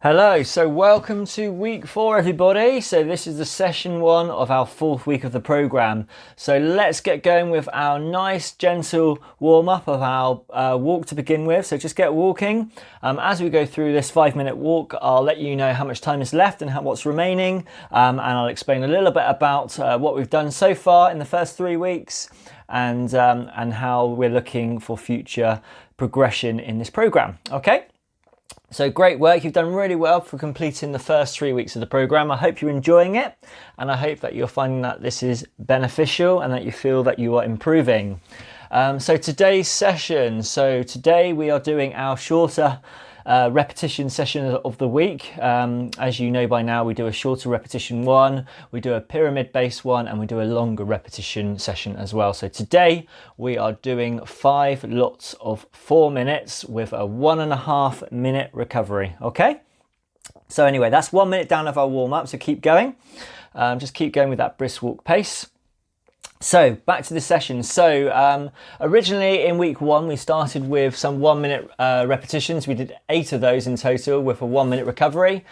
Hello, so welcome to week 4 everybody. So this is the session 1 of our 4th week of the program. So let's get going with our nice gentle warm up of our walk to begin with. So just get walking. As we go through this 5-minute walk, I'll let you know how much time is left and what's remaining. And I'll explain a little bit about what we've done so far in the first 3 weeks and how we're looking for future progression in this program. Okay? So great work, you've done really well for completing the first 3 weeks of the program. I hope you're enjoying it and I hope that you're finding that this is beneficial and that you feel that you are improving. So today's session, today we are doing our shorter repetition session of the week. As you know by now, we do a shorter repetition 1, we do a pyramid based one, and we do a longer repetition session as well. So today we are doing 5 lots of 4 minutes with a 1.5 minute recovery. Okay, so anyway, that's 1 minute down of our warm up, so keep going. Just keep going with that brisk walk pace. So back to the session. So originally in week 1 we started with some 1 minute repetitions. We did 8 of those in total with a 1 minute recovery.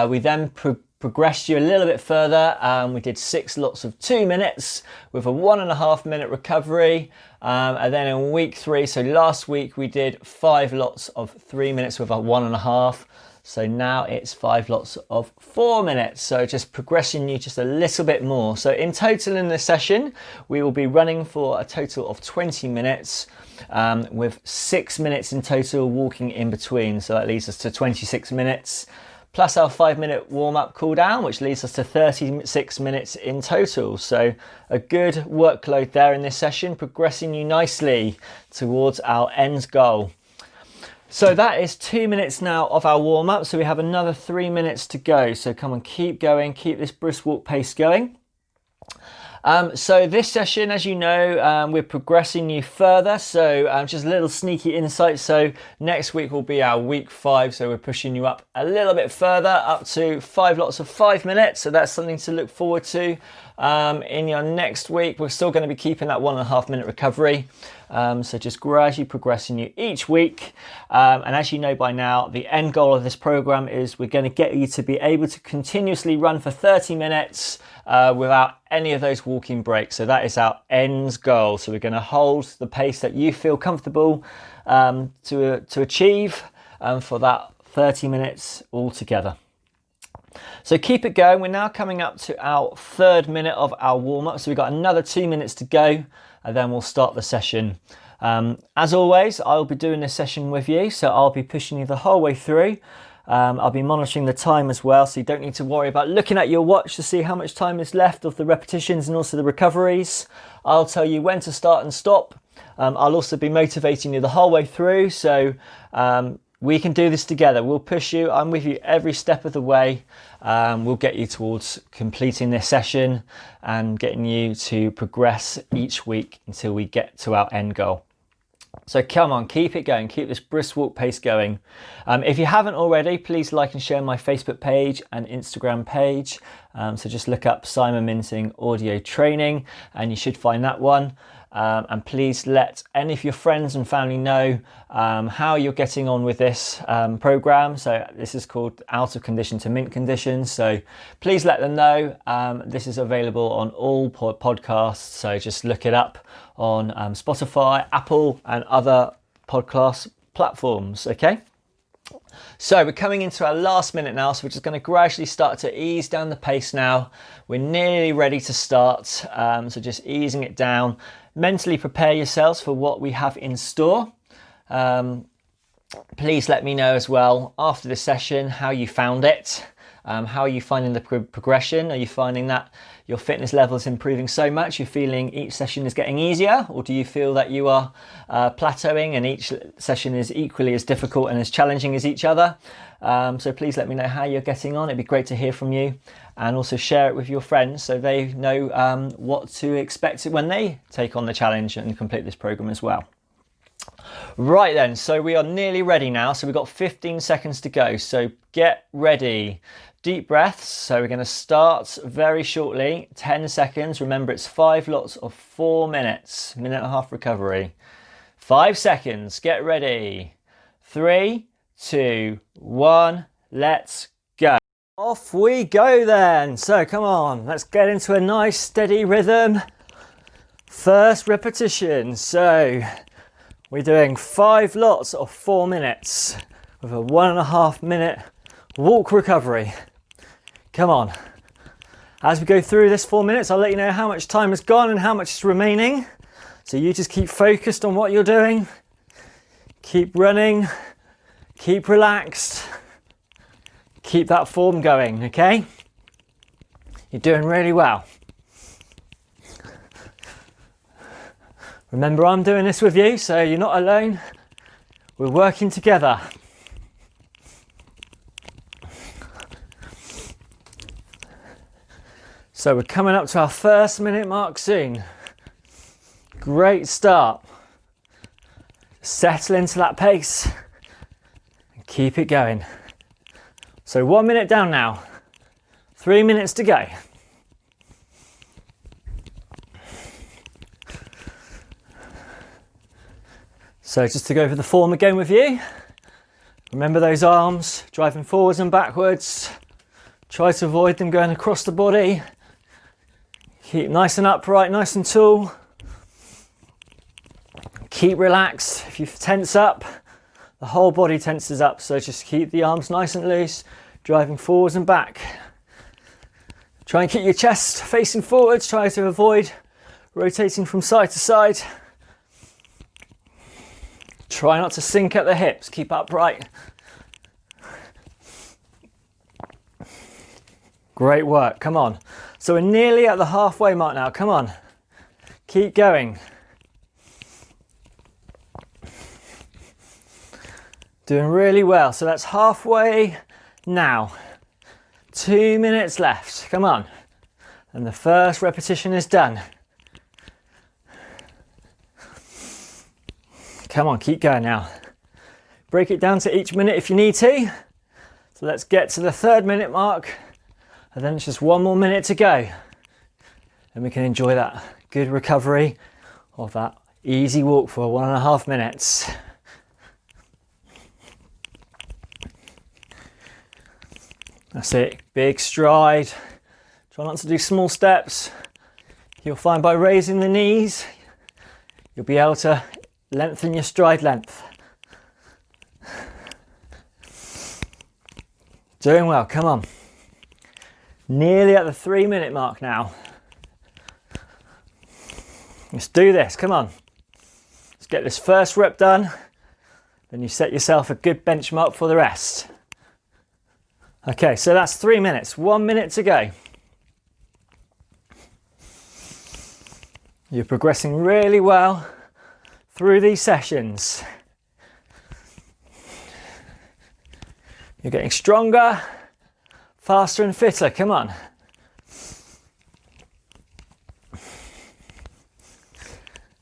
We then progressed you a little bit further. We did 6 lots of 2 minutes with a 1.5 minute recovery. And then in week 3, so last week, we did 5 lots of 3 minutes with a 1.5. So now it's 5 lots of 4 minutes. So just progressing you just a little bit more. So in total in this session, we will be running for a total of 20 minutes with 6 minutes in total walking in between. So that leads us to 26 minutes plus our 5-minute warm-up cool down, which leads us to 36 minutes in total. So a good workload there in this session, progressing you nicely towards our end goal. So that is 2 minutes now of our warm-up. So we have another 3 minutes to go. So come on, keep going, keep this brisk walk pace going. So this session, as you know, we're progressing you further. So just a little sneaky insight. So next week will be our week 5. So we're pushing you up a little bit further, up to 5 lots of 5 minutes. So that's something to look forward to. In your next week, we're still going to be keeping that 1.5 minute recovery. So just gradually progressing you each week. And as you know by now, the end goal of this program is we're going to get you to be able to continuously run for 30 minutes without any of those walking breaks. So that is our end goal. So we're going to hold the pace that you feel comfortable to achieve for that 30 minutes altogether. So keep it going. We're now coming up to our 3rd minute of our warm-up. So we've got another 2 minutes to go and then we'll start the session. As always, I'll be doing this session with you. So I'll be pushing you the whole way through. I'll be monitoring the time as well. So you don't need to worry about looking at your watch to see how much time is left of the repetitions and also the recoveries. I'll tell you when to start and stop. I'll also be motivating you the whole way through. So we can do this together. We'll push you. I'm with you every step of the way. We'll get you towards completing this session and getting you to progress each week until we get to our end goal. So come on, keep it going. Keep this brisk walk pace going. If you haven't already, please like and share my Facebook page and Instagram page. So just look up Simon Minting Audio Training and you should find that one. And please let any of your friends and family know how you're getting on with this program. So this is called Out of Condition to Mint Conditions. So please let them know. This is available on all podcasts. So just look it up on Spotify, Apple and other podcast platforms. Okay. So we're coming into our last minute now, so we're just going to gradually start to ease down the pace now. We're nearly ready to start, so just easing it down. Mentally prepare yourselves for what we have in store. Please let me know as well after the session how you found it. How are you finding the progression? Are you finding that your fitness level is improving so much you're feeling each session is getting easier, or do you feel that you are plateauing and each session is equally as difficult and as challenging as each other? So please let me know how you're getting on. It'd be great to hear from you, and also share it with your friends so they know what to expect when they take on the challenge and complete this program as well. Right then, so we are nearly ready now. So we've got 15 seconds to go. So get ready. Deep breaths. So we're going to start very shortly. 10 seconds. Remember, it's 5 lots of 4 minutes. Minute and a half recovery. 5 seconds. Get ready. 3, 2, 1. let's go. Off we go then. So come on, let's get into a nice steady rhythm. First repetition. So we're doing 5 lots of 4 minutes with a 1.5 minute walk recovery. Come on. As we go through this 4 minutes, I'll let you know how much time has gone and how much is remaining. So you just keep focused on what you're doing. Keep running, keep relaxed, keep that form going, okay? You're doing really well. Remember, I'm doing this with you, so you're not alone. We're working together. So we're coming up to our first minute mark soon. Great start. Settle into that pace and keep it going. So 1 minute down now, 3 minutes to go. So just to go over the form again with you, remember those arms driving forwards and backwards. Try to avoid them going across the body. Keep nice and upright, nice and tall. Keep relaxed. If you tense up, the whole body tenses up. So just keep the arms nice and loose, driving forwards and back. Try and keep your chest facing forwards. Try to avoid rotating from side to side. Try not to sink at the hips. Keep upright. Great work. Come on. So we're nearly at the halfway mark now. Come on. Keep going. Doing really well. So that's halfway now. 2 minutes left. Come on. And the first repetition is done. Come on, keep going now. Break it down to each minute if you need to. So let's get to the 3rd minute mark. And then it's just 1 more minute to go. And we can enjoy that good recovery of that easy walk for 1.5 minutes. That's it, big stride. Try not to do small steps. You'll find by raising the knees, you'll be able to lengthen your stride length. Doing well, come on. Nearly at the 3 minute mark now. Let's do this, come on. Let's get this first rep done. Then you set yourself a good benchmark for the rest. Okay, so that's 3 minutes, 1 minute to go. You're progressing really well through these sessions. You're getting stronger, faster and fitter, come on.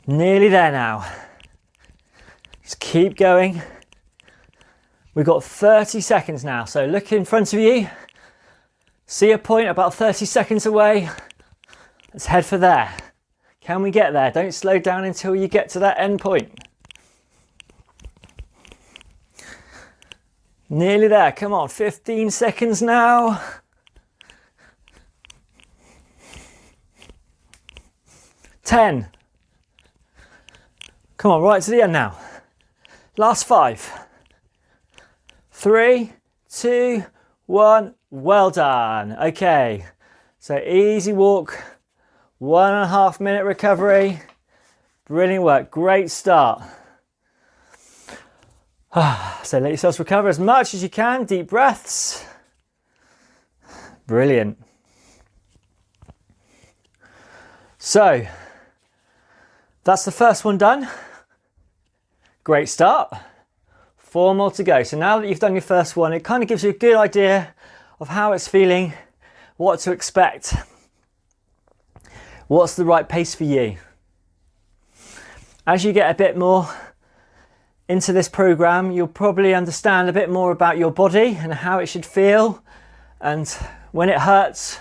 Nearly there now. Just keep going. We've got 30 seconds now, so look in front of you. See a point about 30 seconds away. Let's head for there. Can we get there? Don't slow down until you get to that end point. Nearly there, come on, 15 seconds now. Ten. Come on, right to the end now. Last 5. 3, 2, 1. Well done. Okay, so easy walk, 1.5 minute recovery. Brilliant work, great start. So let yourselves recover as much as you can. Deep breaths. Brilliant. So that's the first one done. Great start. 4 more to go. So now that you've done your first one, it kind of gives you a good idea of how it's feeling, what to expect, what's the right pace for you. As you get a bit more into this program, you'll probably understand a bit more about your body and how it should feel, and when it hurts,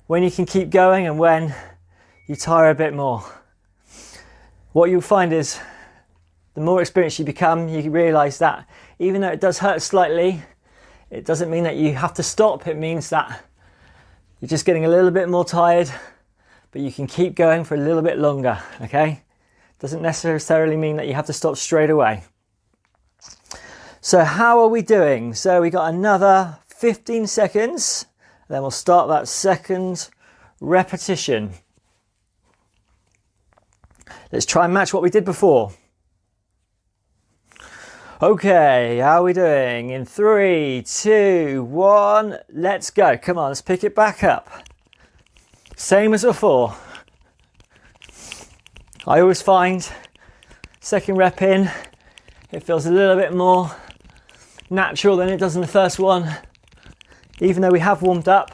when you can keep going, and when you tire a bit more. What you'll find is the more experienced you become, you realise that even though it does hurt slightly, It doesn't mean that you have to stop. It means that you're just getting a little bit more tired, but you can keep going for a little bit longer, okay? Doesn't necessarily mean that you have to stop straight away. So how are we doing? So we got another 15 seconds, then we'll start that second repetition. Let's try and match what we did before. Okay, how are we doing? In 3, 2, 1, let's go. Come on, let's pick it back up. Same as before. I always find second rep in, it feels a little bit more natural than it does in the first one. Even though we have warmed up,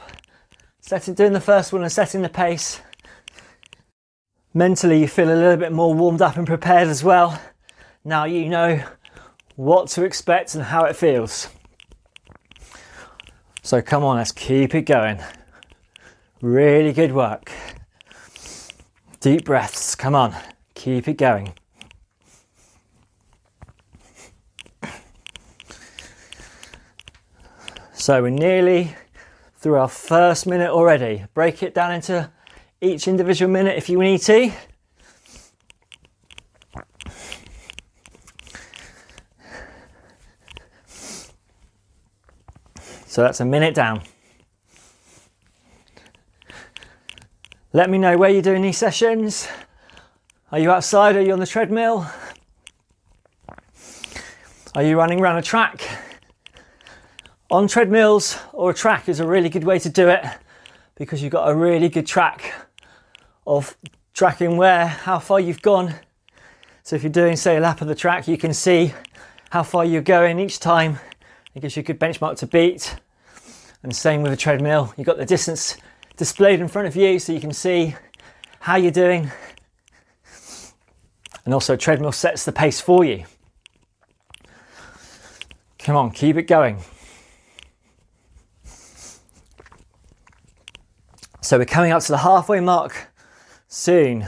doing the first one and setting the pace. Mentally, you feel a little bit more warmed up and prepared as well. Now you know what to expect and how it feels. So come on, let's keep it going. Really good work. Deep breaths, come on, keep it going. So we're nearly through our first minute already. Break it down into each individual minute if you need to. So that's a minute down. Let me know where you're doing these sessions. Are you outside? Are you on the treadmill? Are you running around a track? On treadmills or a track is a really good way to do it because you've got a really good track of tracking how far you've gone. So if you're doing, say, a lap of the track, you can see how far you're going each time. It gives you a good benchmark to beat. And same with a treadmill. You've got the distance displayed in front of you so you can see how you're doing. And also a treadmill sets the pace for you. Come on, keep it going. So we're coming up to the halfway mark soon.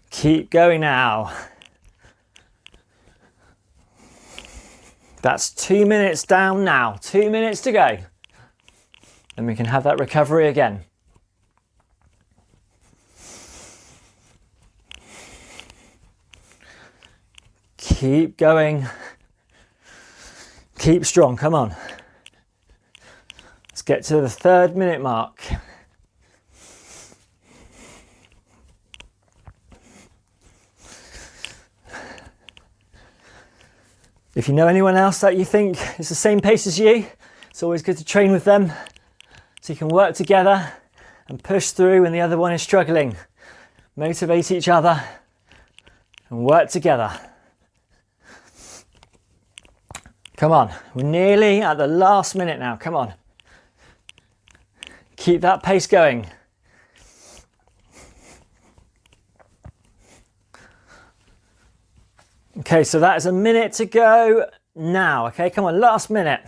Keep going now. That's 2 minutes down now, 2 minutes to go. Then we can have that recovery again. Keep going. Keep strong, come on. Let's get to the 3rd minute mark. If you know anyone else that you think is the same pace as you, it's always good to train with them so you can work together and push through when the other one is struggling. Motivate each other and work together. Come on, we're nearly at the last minute now, come on. Keep that pace going. Okay, so that is a minute to go now. Okay, come on, last minute.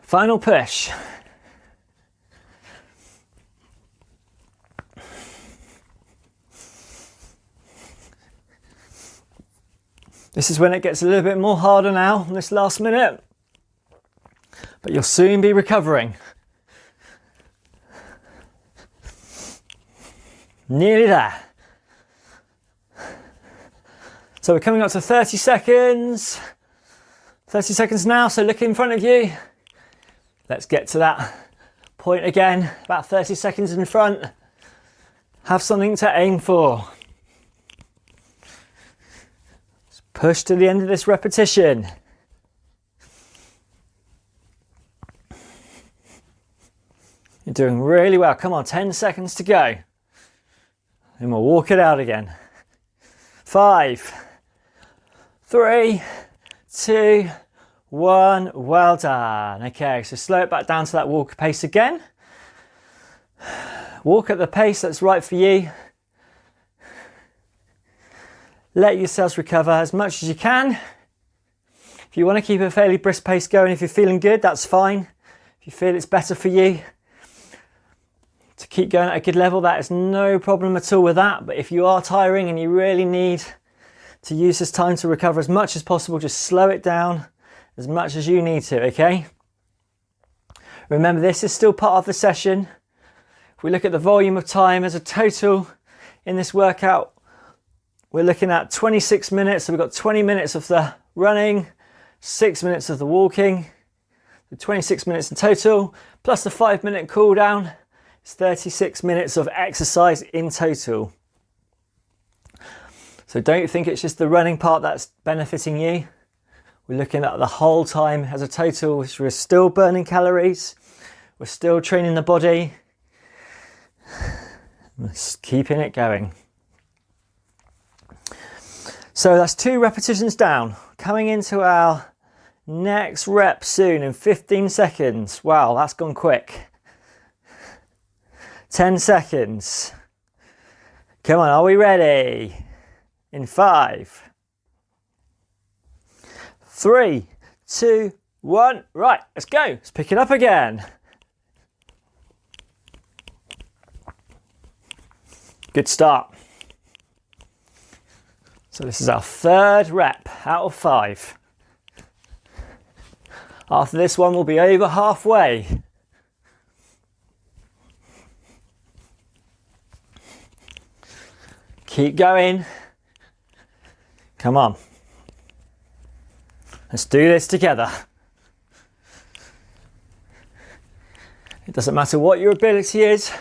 Final push. This is when it gets a little bit more harder now, in this last minute. But you'll soon be recovering. Nearly there. So we're coming up to 30 seconds. 30 seconds now, so look in front of you. Let's get to that point again, about 30 seconds in front. Have something to aim for. Let's push to the end of this repetition. You're doing really well. Come on, 10 seconds to go. And we'll walk it out again. 5, 3, 2, 1. Well done. Okay, so slow it back down to that walk pace again. Walk at the pace that's right for you. Let yourselves recover as much as you can. If you want to keep a fairly brisk pace going, if you're feeling good, that's fine. If you feel it's better for you to keep going at a good level, that is no problem at all with that. But if you are tiring and you really need to use this time to recover as much as possible. Just slow it down as much as you need to, okay? Remember, this is still part of the session. If we look at the volume of time as a total in this workout, we're looking at 26 minutes. So we've got 20 minutes of the running, 6 minutes of the walking, so 26 minutes in total, plus the 5-minute cool down. It's 36 minutes of exercise in total. So don't think it's just the running part that's benefiting you. We're looking at the whole time as a total, which we're still burning calories. We're still training the body. Just keeping it going. So that's 2 repetitions down. Coming into our next rep soon in 15 seconds. Wow, that's gone quick. 10 seconds. Come on, are we ready? In 5, 3, 2, 1. Right, let's go. Let's pick it up again. Good start. So this is our 3rd rep out of 5. After this one, we'll be over halfway. Keep going. Come on. Let's do this together. It doesn't matter what your ability is.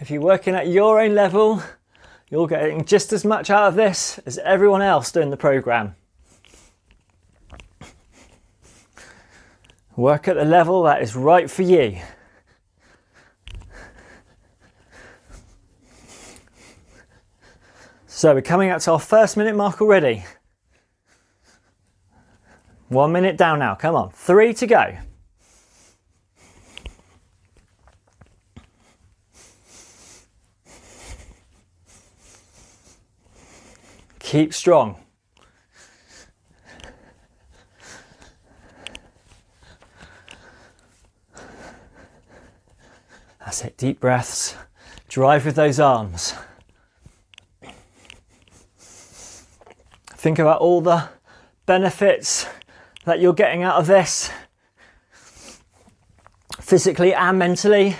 If you're working at your own level, you're getting just as much out of this as everyone else doing the program. Work at the level that is right for you. So we're coming up to our 1st minute mark already. 1 minute down now, come on, 3 to go. Keep strong. That's it, deep breaths. Drive with those arms. Think about all the benefits that you're getting out of this, physically and mentally.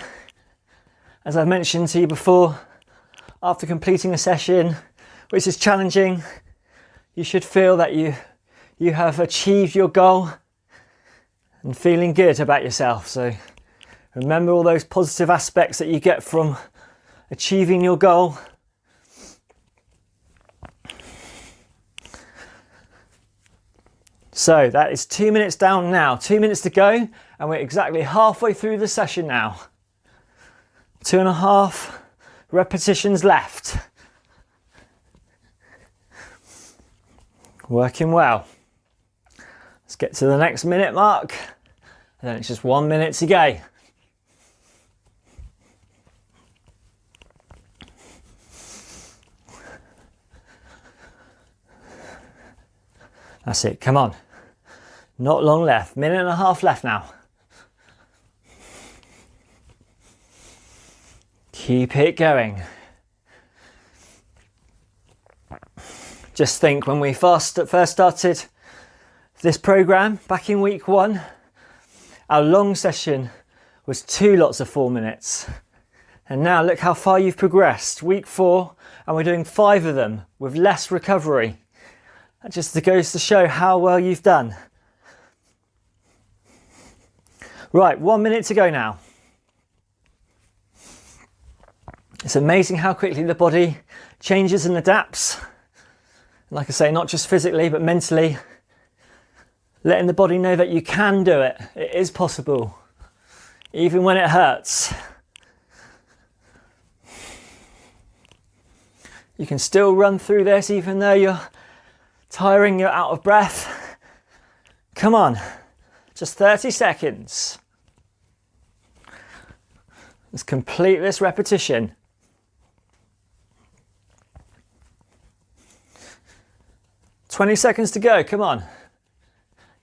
As I've mentioned to you before, after completing a session which is challenging, you should feel that you have achieved your goal and feeling good about yourself. So remember all those positive aspects that you get from achieving your goal. So that is 2 minutes down now, 2 minutes to go, and we're exactly halfway through the session now. 2.5 repetitions left. Working well. Let's get to the next minute mark, and then it's just 1 minute to go. That's it, come on. Not long left, 1.5 minutes left now. Keep it going. Just think, when we first started this program back in week 1, our long session was 2 lots of 4 minutes. And now look how far you've progressed. Week 4, and we're doing 5 of them with less recovery. That just goes to show how well you've done. Right, 1 minute to go now. It's amazing how quickly the body changes and adapts. Like I say, not just physically, but mentally. Letting the body know that you can do it. It is possible, even when it hurts. You can still run through this even though you're tiring, you're out of breath. Come on, just 30 seconds. Let's complete this repetition. "20 seconds to go, come on.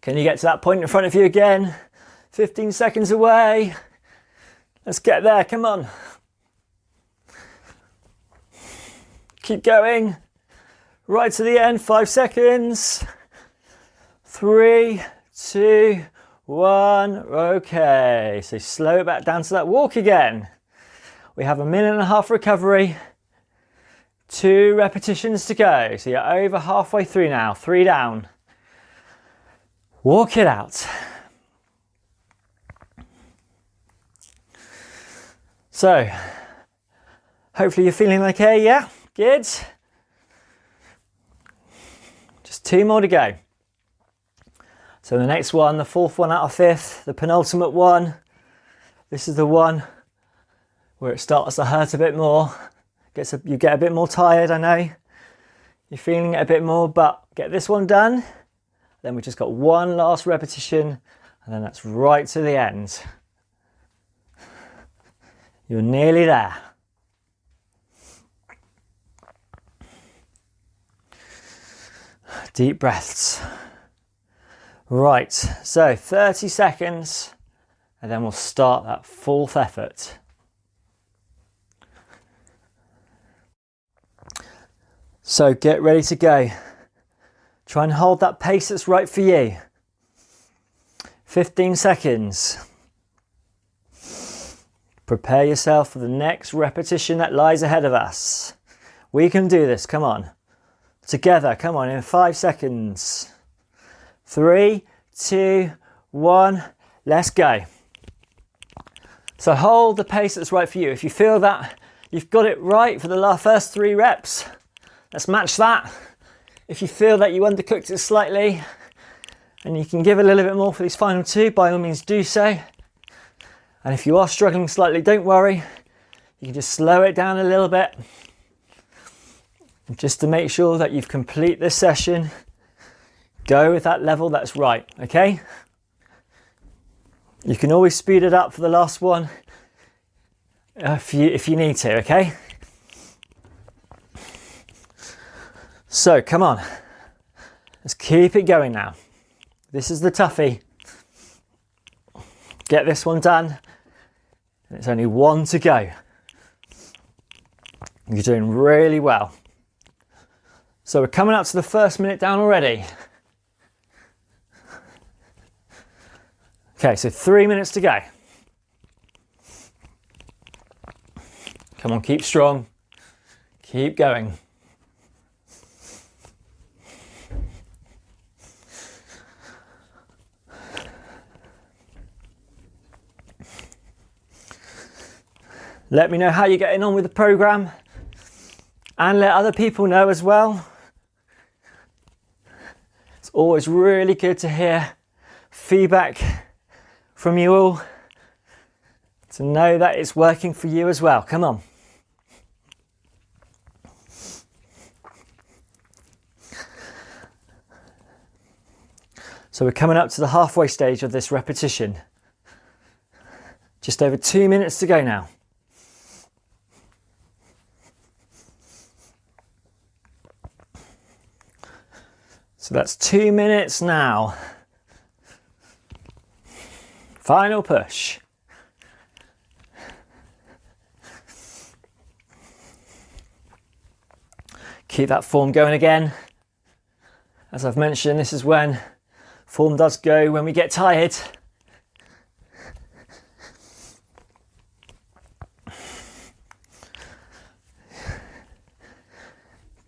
Can you get to that point in front of you again? 15 seconds away. Let's get there, come on. Keep going. Right to the end, 5 seconds. 3, 2, 1. Okay, so slow it back down to that walk again. We have a 1.5 minute recovery. 2 repetitions to go. So you're over halfway through now. 3 down. Walk it out. So, hopefully you're feeling okay, yeah? Good. Just 2 more to go. So the next one, the 4th one out of 5th, the penultimate one. This is the one where it starts to hurt a bit more. You get a bit more tired, I know. You're feeling it a bit more, but get this one done. Then we just got 1 last repetition, and then that's right to the end. You're nearly there. Deep breaths. Right, so 30 seconds, and then we'll start that 4th effort. So get ready to go. Try and hold that pace that's right for you. 15 seconds. Prepare yourself for the next repetition that lies ahead of us. We can do this, come on. Together, come on, in 5 seconds. 3, 2, 1, let's go. So hold the pace that's right for you. If you feel that you've got it right for the first 3 reps, let's match that. If you feel that you undercooked it slightly and you can give a little bit more for these final 2, by all means do so. And if you are struggling slightly, don't worry. You can just slow it down a little bit. Just to make sure that you've complete this session, go with that level that's right, okay? You can always speed it up for the last one if you need to, okay? So come on, let's keep it going now. This is the toughie. Get this one done. It's only 1 to go. You're doing really well. So we're coming up to the first minute down already. Okay, so 3 minutes to go. Come on, keep strong. Keep going. Let me know how you're getting on with the program, and let other people know as well. It's always really good to hear feedback from you all, to know that it's working for you as well. Come on. So we're coming up to the halfway stage of this repetition. Just over 2 minutes to go now. So that's 2 minutes now. Final push. Keep that form going again. As I've mentioned, this is when form does go when we get tired.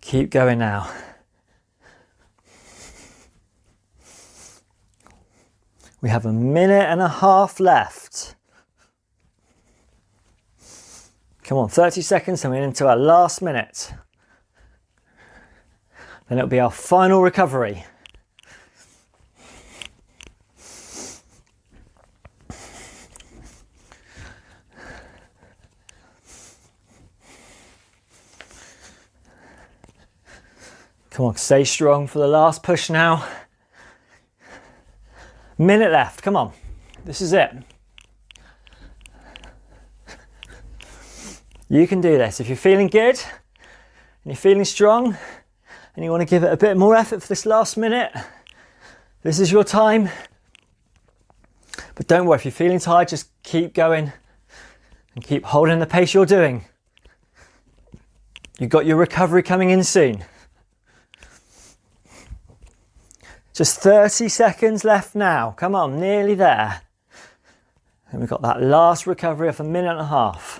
Keep going now. We have 1.5 minutes left. Come on, 30 seconds and we're into our last minute. Then it'll be our final recovery. Come on, stay strong for the last push now. Minute left, come on. This is it. You can do this. If you're feeling good and you're feeling strong and you want to give it a bit more effort for this last minute, this is your time. But don't worry, if you're feeling tired, just keep going and keep holding the pace you're doing. You've got your recovery coming in soon. Just 30 seconds left now. Come on, nearly there. And we've got that last recovery of 1.5 minutes.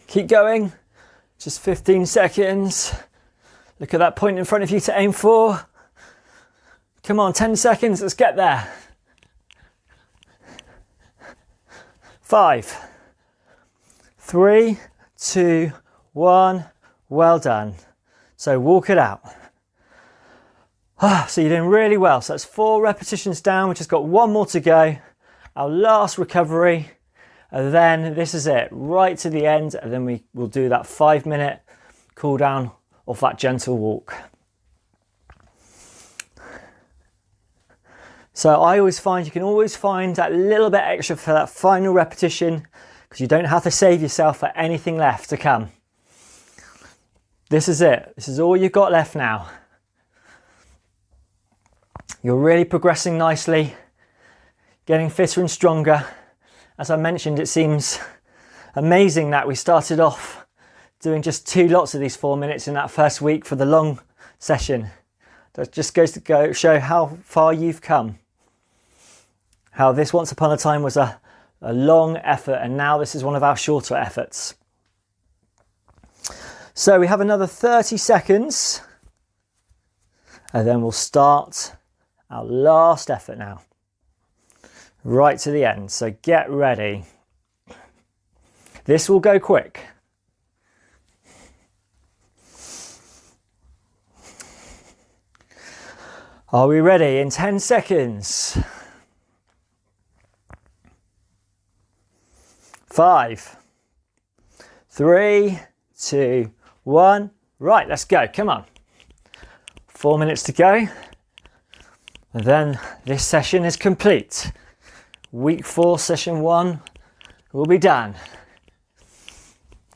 Keep going. Just 15 seconds. Look at that point in front of you to aim for. Come on, 10 seconds. Let's get there. 5, 3, 2, 1. Well done. So walk it out. So you're doing really well. So that's 4 repetitions down. We've just got 1 more to go. Our last recovery. And then this is it, right to the end. And then we will do that 5-minute cool down off that gentle walk. So I always find you can always find that little bit extra for that final repetition, because you don't have to save yourself for anything left to come. This is it. This is all you've got left now. You're really progressing nicely, getting fitter and stronger. As I mentioned, it seems amazing that we started off doing just 2 lots of these 4 minutes in that first week for the long session. That just goes to show how far you've come. How this once upon a time was a long effort, and now this is one of our shorter efforts. So we have another 30 seconds, and then we'll start our last effort now. Right to the end, so get ready. This will go quick. Are we ready? In 10 seconds. 5, 3, 2, 1. Right, let's go. Come on. 4 minutes to go. And then this session is complete. Week 4, session 1 will be done.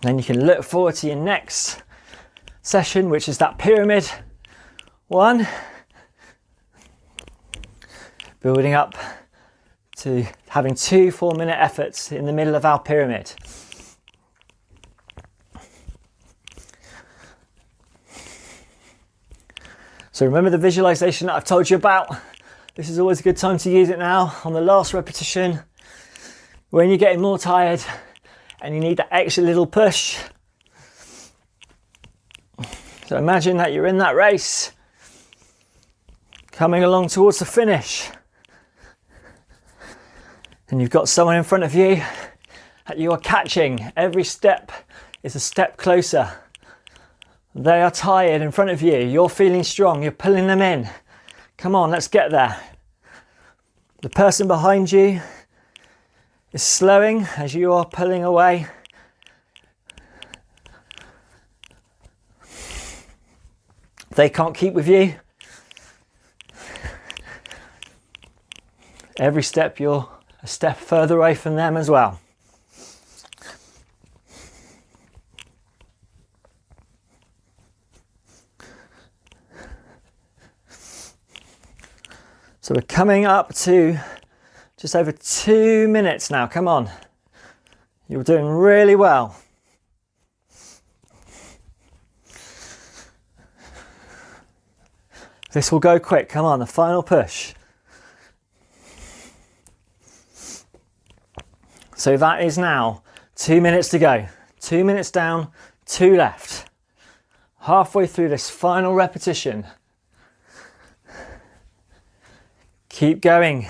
Then you can look forward to your next session, which is that pyramid one. Building up to having 2 4-minute efforts in the middle of our pyramid. So remember the visualization that I've told you about? This is always a good time to use it now on the last repetition. When you're getting more tired and you need that extra little push. So imagine that you're in that race, coming along towards the finish. And you've got someone in front of you that you are catching. Every step is a step closer. They are tired in front of you. You're feeling strong. You're pulling them in. Come on, let's get there. The person behind you is slowing as you are pulling away. They can't keep with you. Every step you're a step further away from them as well. So we're coming up to just over 2 minutes now. Come on. You're doing really well. This will go quick. Come on, the final push. So that is now 2 minutes to go. 2 minutes down, 2 left. Halfway through this final repetition. Keep going.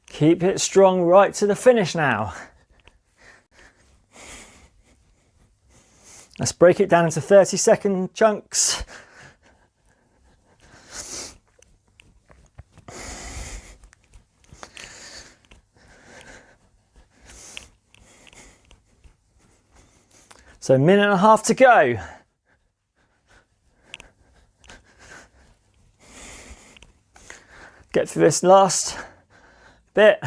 Keep it strong right to the finish now. Let's break it down into 30-second chunks. So 1.5 minutes to go. Get through this last bit.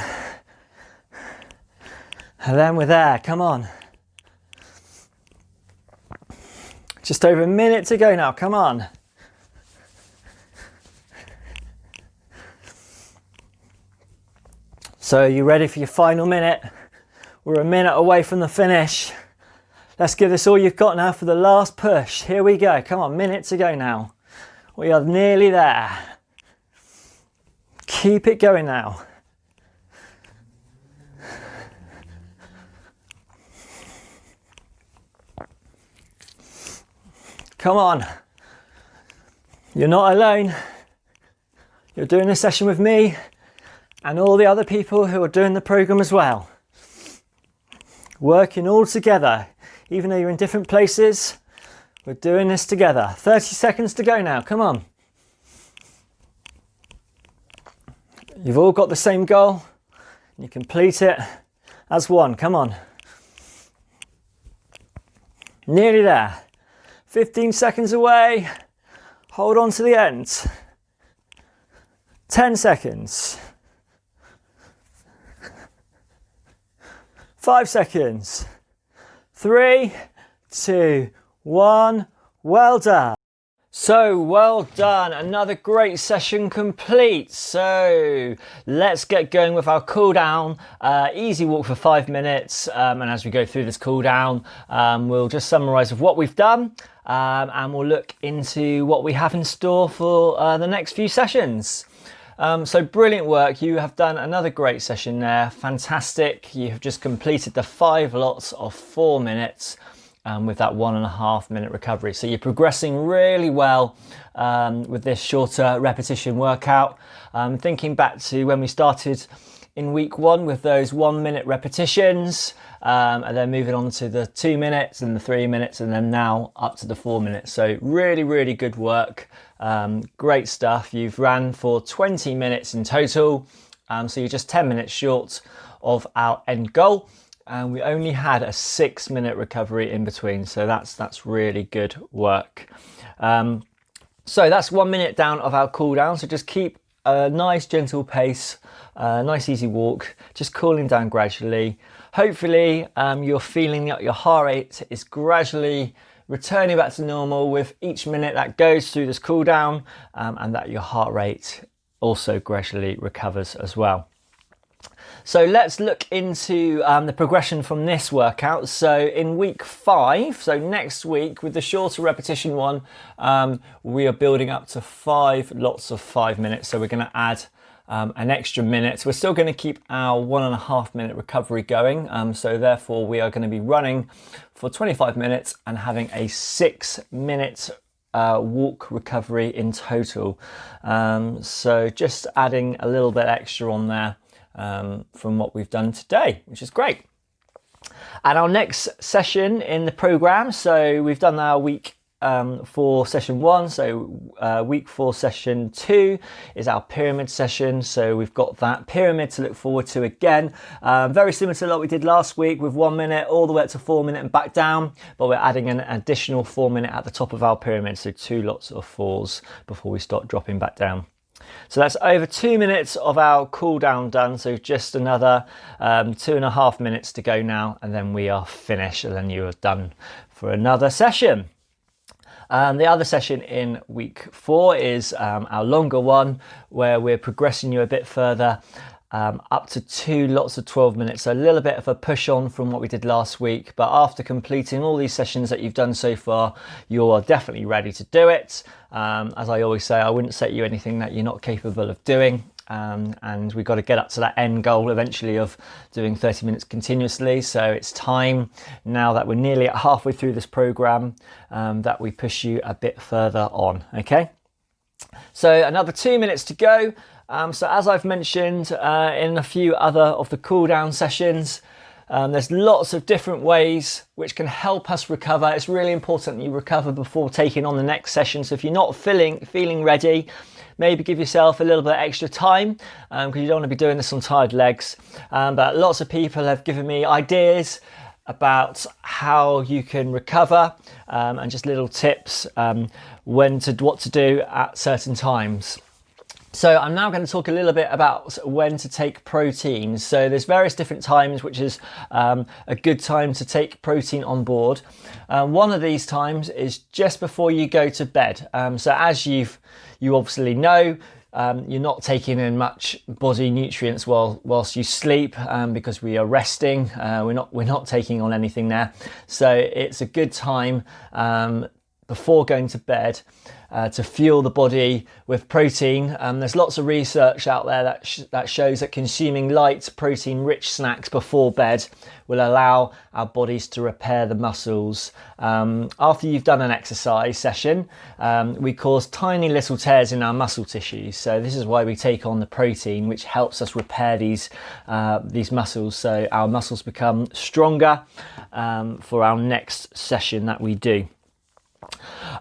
And then we're there, come on. Just over 1 minute to go now, come on. So are you ready for your final minute? We're a minute away from the finish. Let's give this all you've got now for the last push. Here we go. Come on, minute to go now. We are nearly there. Keep it going now. Come on. You're not alone. You're doing this session with me and all the other people who are doing the program as well. Working all together. Even though you're in different places, we're doing this together. 30 seconds to go now, come on. You've all got the same goal. You complete it as one, come on. Nearly there. 15 seconds away. Hold on to the end. 10 seconds. 5 seconds. 3, 2, 1, well done. So well done, another great session complete. So let's get going with our cool down. Easy walk for 5 minutes, and as we go through this cool down, we'll just summarise of what we've done, and we'll look into what we have in store for the next few sessions. So brilliant work, you have done another great session there, fantastic. You have just completed the 5 lots of 4 minutes with that 1.5 minute recovery. So you're progressing really well with this shorter repetition workout. Thinking back to when we started in week 1 with those 1 minute repetitions, and then moving on to the 2 minutes and the 3 minutes, and then now up to the 4 minutes. So really, really good work. Great stuff. You've ran for 20 minutes in total. So you're just 10 minutes short of our end goal. And we only had a 6 minute recovery in between. So that's really good work. So that's 1 minute down of our cool down. So just keep a nice gentle pace, nice easy walk, just cooling down gradually. Hopefully you're feeling that your heart rate is gradually returning back to normal with each minute that goes through this cool down, and that your heart rate also gradually recovers as well. So let's look into the progression from this workout. So in week 5, so next week with the shorter repetition one, we are building up to 5 lots of 5 minutes. So we're going to add an extra minute. We're still going to keep our 1.5 minute recovery going. So therefore we are going to be running for 25 minutes and having a 6 minute walk recovery in total. So just adding a little bit extra on there from what we've done today, which is great. And our next session in the program, so we've done our week 4 session 1, so week 4 session 2 is our pyramid session. So we've got that pyramid to look forward to again, very similar to what we did last week with 1 minute all the way up to 4 minute and back down, but we're adding an additional 4 minute at the top of our pyramid, so 2 lots of 4s before we start dropping back down. So that's over 2 minutes of our cool down done. So just another 2.5 minutes to go now, and then we are finished, and then you are done for another session. The other session in week 4 is our longer one, where we're progressing you a bit further, up to 2 lots of 12 minutes. So a little bit of a push on from what we did last week, but after completing all these sessions that you've done so far, you are definitely ready to do it. As I always say, I wouldn't set you anything that you're not capable of doing. And we've got to get up to that end goal eventually of doing 30 minutes continuously. So it's time now that we're nearly at halfway through this program, that we push you a bit further on. Okay, so another 2 minutes to go. So as I've mentioned in a few other of the cool down sessions, there's lots of different ways which can help us recover. It's really important that you recover before taking on the next session. So if you're not feeling ready, maybe give yourself a little bit extra time, because you don't want to be doing this on tired legs. But lots of people have given me ideas about how you can recover, and just little tips what to do at certain times. So I'm now going to talk a little bit about when to take protein. So there's various different times which is a good time to take protein on board. One of these times is just before you go to bed. So as you obviously know, you're not taking in much body nutrients whilst you sleep, because we are resting. We're not taking on anything there, so it's a good time before going to bed to fuel the body with protein. There's lots of research out there that shows that consuming light protein-rich snacks before bed will allow our bodies to repair the muscles. After you've done an exercise session, we cause tiny little tears in our muscle tissues. So this is why we take on the protein, which helps us repair these muscles, so our muscles become stronger for our next session that we do.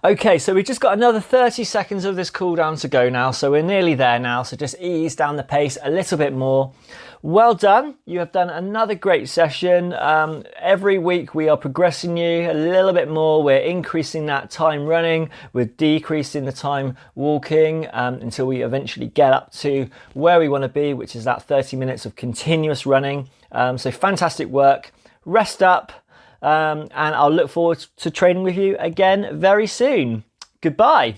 Okay, so we've just got another 30 seconds of this cool down to go now, so we're nearly there now, so just ease down the pace a little bit more. Well done, you have done another great session. Every week we are progressing you a little bit more. We're increasing that time running, we're decreasing the time walking, until we eventually get up to where we want to be, which is that 30 minutes of continuous running. So fantastic work, rest up. And I'll look forward to training with you again very soon. Goodbye.